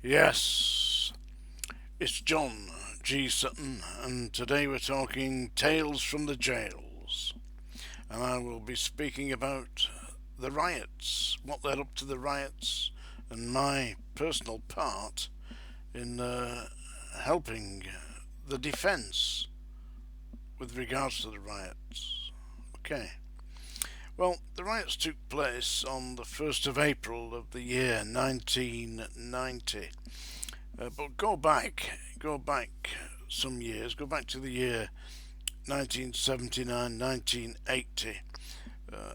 Yes, it's John G. Sutton, and today we're talking Tales from the Jails. And I will be speaking about the riots, what led up to the riots, and my personal part in helping the defence with regards to the riots. Okay. Well, the riots took place on the 1st of April of the year 1990. But go back some years, go back to the year 1979, 1980,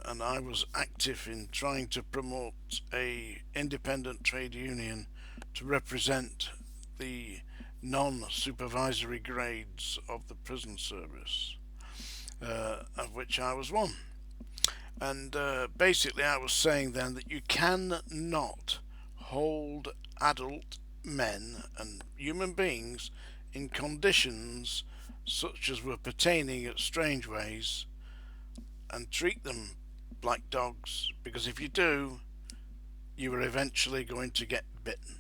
and I was active in trying to promote a independent trade union to represent the non-supervisory grades of the prison service, of which I was one. And basically, I was saying then that you cannot hold adult men and human beings in conditions such as were pertaining at Strangeways and treat them like dogs, because if you do, you are eventually going to get bitten.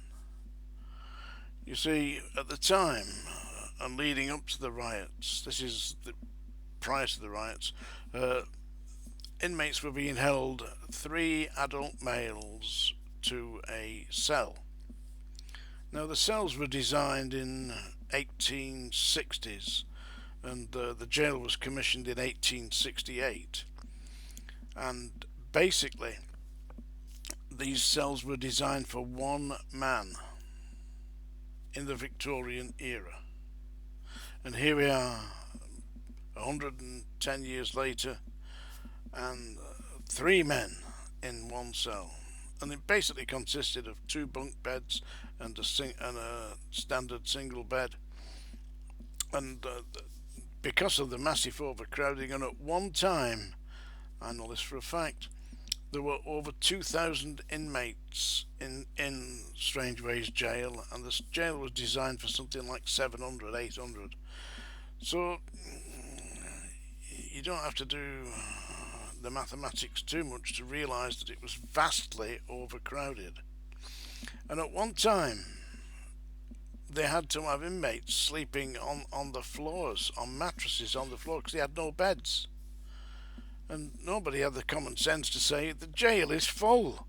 You see, at the time and leading up to the riots, prior to the riots, inmates were being held, 3 adult males to a cell. Now, the cells were designed in 1860s, and the jail was commissioned in 1868. And basically, these cells were designed for one man in the Victorian era. And here we are, 110 years later, and 3 men in one cell. And it basically consisted of 2 bunk beds and a standard single bed. And because of the massive overcrowding, and at one time, I know this for a fact, there were over 2,000 inmates in Strangeways jail, and this jail was designed for something like 700, 800. So you don't have to do the mathematics too much to realise that it was vastly overcrowded. And at one time, they had to have inmates sleeping on the floors, on mattresses on the floor, because they had no beds. And nobody had the common sense to say, the jail is full,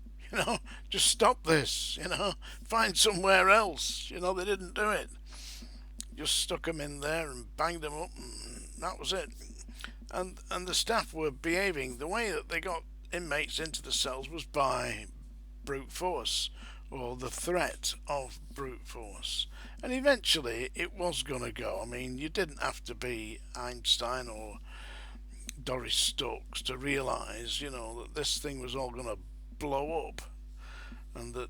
just stop this, find somewhere else. They didn't do it. Just stuck them in there and banged them up, and that was it. And the staff were behaving. The way that they got inmates into the cells was by brute force, or the threat of brute force. And eventually it was going to go. I mean, you didn't have to be Einstein or Doris Stokes to realise, that this thing was all going to blow up, and that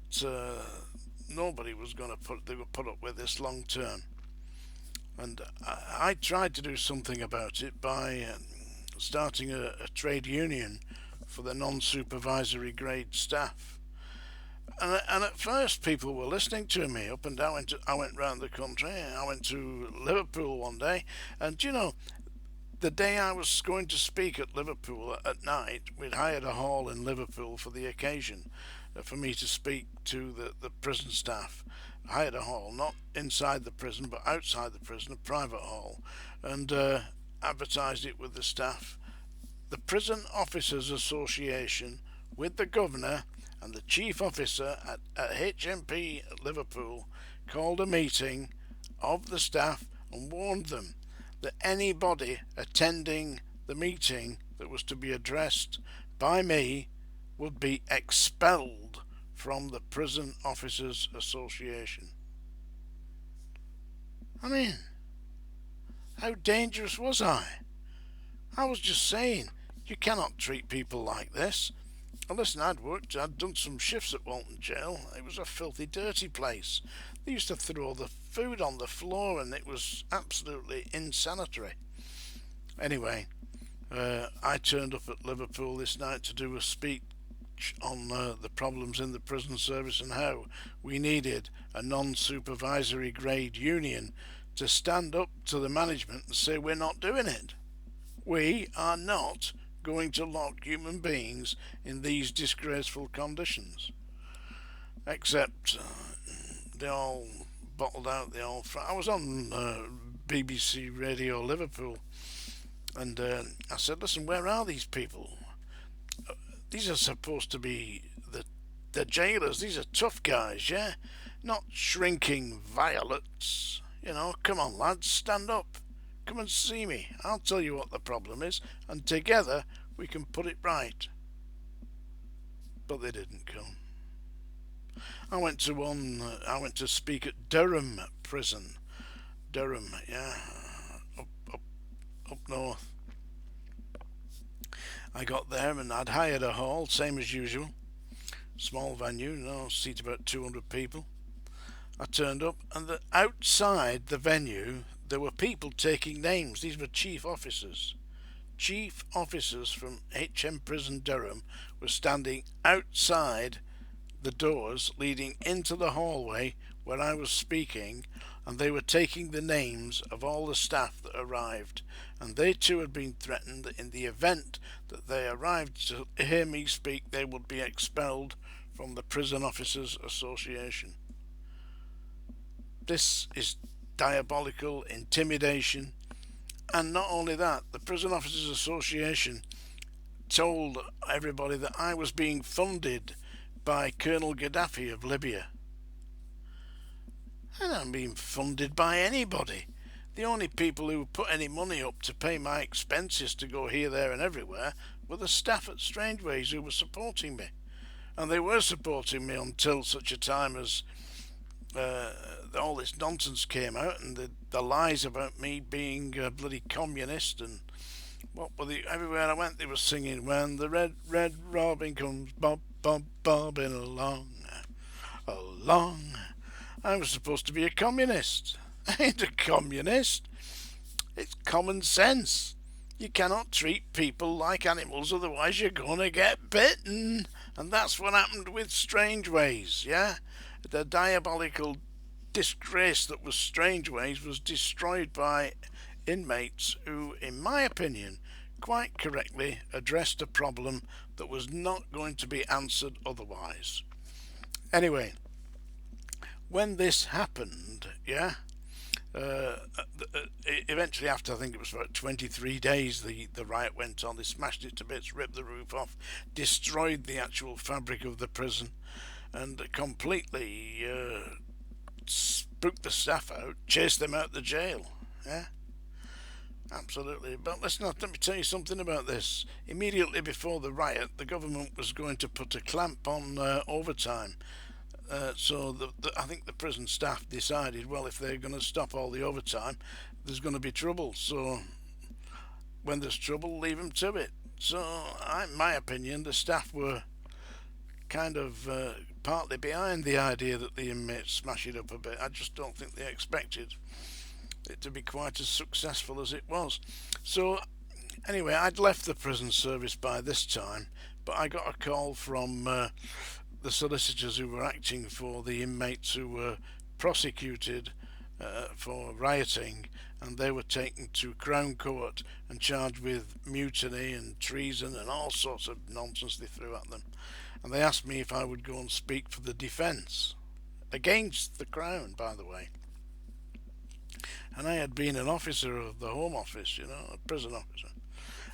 nobody was going to put up with this long term. And I tried to do something about it by starting a trade union for the non-supervisory grade staff. And at first people were listening to me up and down. I went round the country. I went to Liverpool one day, and the day I was going to speak at Liverpool at night, we'd hired a hall in Liverpool for the occasion, for me to speak to the prison staff. I hired a hall, not inside the prison, but outside the prison, a private hall, and advertised it with the staff. The Prison Officers Association, with the Governor and the Chief Officer at HMP Liverpool, called a meeting of the staff and warned them that anybody attending the meeting that was to be addressed by me would be expelled from the Prison Officers Association. I mean, how dangerous was I? I was just saying, you cannot treat people like this. And listen, I'd done some shifts at Walton Jail. It was a filthy, dirty place. They used to throw the food on the floor, and it was absolutely insanitary. Anyway, I turned up at Liverpool this night to do a speech on the problems in the prison service and how we needed a non-supervisory grade union to stand up to the management and say we're not doing it. We are not going to lock human beings in these disgraceful conditions. Except they all bottled out. I was on BBC Radio Liverpool, and I said, "Listen, where are these people? These are supposed to be the jailers. These are tough guys, yeah, not shrinking violets. You know, come on, lads, stand up. Come and see me. I'll tell you what the problem is, and together we can put it right." But they didn't come. I went to speak at Durham Prison. Durham, yeah, up, up north. I got there and I'd hired a hall, same as usual. Small venue, seat about 200 people. I turned up, and outside the venue there were people taking names. These were chief officers. Chief officers from HM Prison Durham were standing outside the doors leading into the hallway where I was speaking, and they were taking the names of all the staff that arrived, and they too had been threatened that in the event that they arrived to hear me speak, they would be expelled from the Prison Officers Association. This is diabolical intimidation, and not only that, the Prison Officers Association told everybody that I was being funded by Colonel Gaddafi of Libya. And I'm being funded by anybody. The only people who put any money up to pay my expenses to go here, there and everywhere were the staff at Strangeways who were supporting me. And they were supporting me until such a time as all this nonsense came out, and the lies about me being a bloody communist, and everywhere I went they were singing, "When the red robin comes bobbing along, along." I was supposed to be a communist. I ain't a communist. It's common sense. You cannot treat people like animals, otherwise you're going to get bitten. And that's what happened with Strangeways, yeah? The diabolical disgrace that was Strangeways was destroyed by inmates who, in my opinion, quite correctly addressed a problem that was not going to be answered otherwise. Anyway, when this happened, yeah, eventually after, I think it was about 23 days, the riot went on. They smashed it to bits, ripped the roof off, destroyed the actual fabric of the prison, and completely spooked the staff out, chased them out the jail. Yeah, absolutely. But let me tell you something about this. Immediately before the riot, the government was going to put a clamp on overtime. So I think the prison staff decided, well, if they're going to stop all the overtime, there's going to be trouble. So when there's trouble, leave them to it. So, in my opinion, the staff were kind of partly behind the idea that the inmates smash it up a bit. I just don't think they expected it to be quite as successful as it was. So anyway, I'd left the prison service by this time, but I got a call from the solicitors who were acting for the inmates who were prosecuted for rioting, and they were taken to Crown Court and charged with mutiny and treason and all sorts of nonsense they threw at them. And they asked me if I would go and speak for the defence, against the Crown, by the way. And I had been an officer of the Home Office, a prison officer.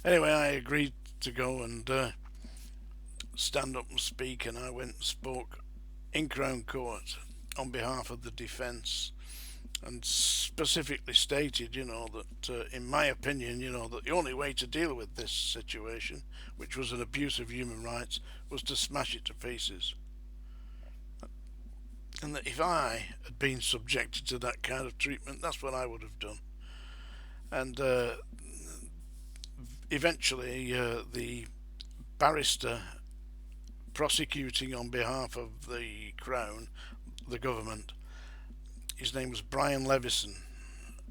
Anyway, I agreed to go and stand up and speak, and I went and spoke in Crown Court on behalf of the defence, and specifically stated, that in my opinion, that the only way to deal with this situation, which was an abuse of human rights, was to smash it to pieces. And that if I had been subjected to that kind of treatment, that's what I would have done. And eventually the barrister prosecuting on behalf of the Crown, the government, his name was Brian Levison.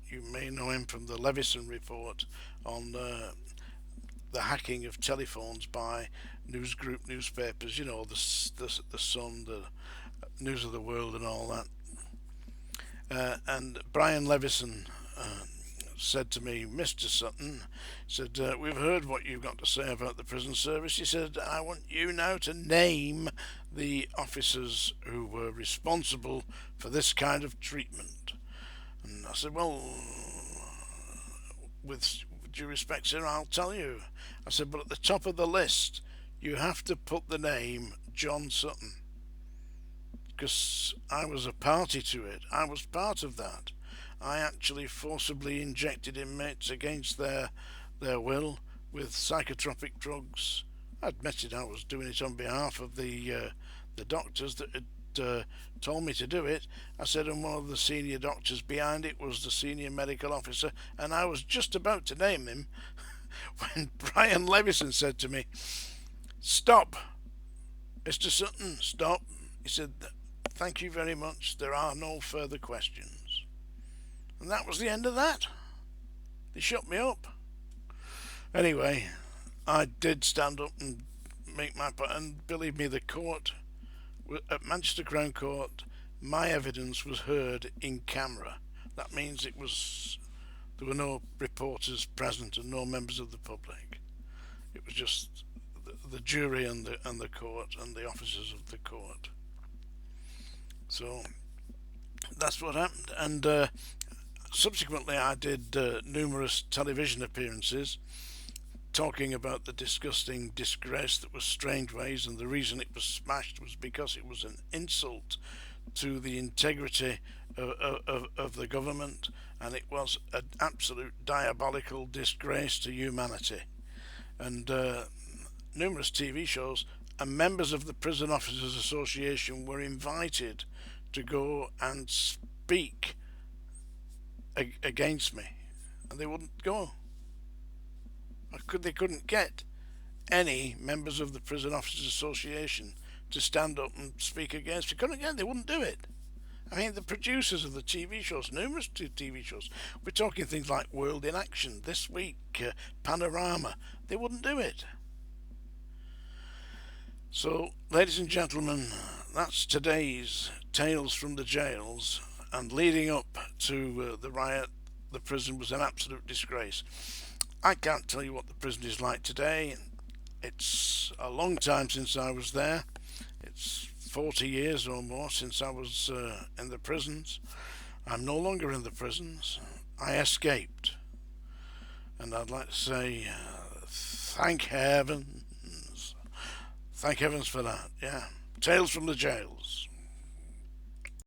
You may know him from the Levison report on the hacking of telephones by news group newspapers, the Sun, the News of the World and all that. And Brian Levison said to me, "Mr. Sutton," said, "we've heard what you've got to say about the prison service." He said, "I want you now to name the officers who were responsible for this kind of treatment. And I said, well, with due respect, sir, I'll tell you. I said, but at the top of the list, you have to put the name John Sutton, because I was a party to it. I was part of that. I actually forcibly injected inmates against their will with psychotropic drugs. I admitted I was doing it on behalf of the doctors that had told me to do it. I said, and one of the senior doctors behind it was the senior medical officer, and I was just about to name him when Brian Levison said to me, "Stop, Mr. Sutton, stop." He said, "Thank you very much. There are no further questions." And that was the end of that. They shut me up. Anyway, I did stand up and make my point, and believe me, the court at Manchester Crown Court, my evidence was heard in camera. That means there were no reporters present and no members of the public. It was just the jury and the court and the officers of the court. So that's what happened. And subsequently, I did numerous television appearances talking about the disgusting disgrace that was Strangeways, and the reason it was smashed was because it was an insult to the integrity of the government, and it was an absolute diabolical disgrace to humanity. And numerous TV shows and members of the Prison Officers Association were invited to go and speak against me, and they wouldn't go. They couldn't get any members of the Prison Officers Association to stand up and speak against me. Couldn't get. They wouldn't do it. I mean, the producers of the TV shows, numerous TV shows, we're talking things like World in Action, This Week, Panorama, they wouldn't do it. So, ladies and gentlemen, that's today's Tales from the Jails, and leading up to the riot, the prison was an absolute disgrace. I can't tell you what the prison is like today. It's a long time since I was there. It's 40 years or more since I was in the prisons. I'm no longer in the prisons. I escaped. And I'd like to say thank heavens. Thank heavens for that. Yeah. Tales from the Jails.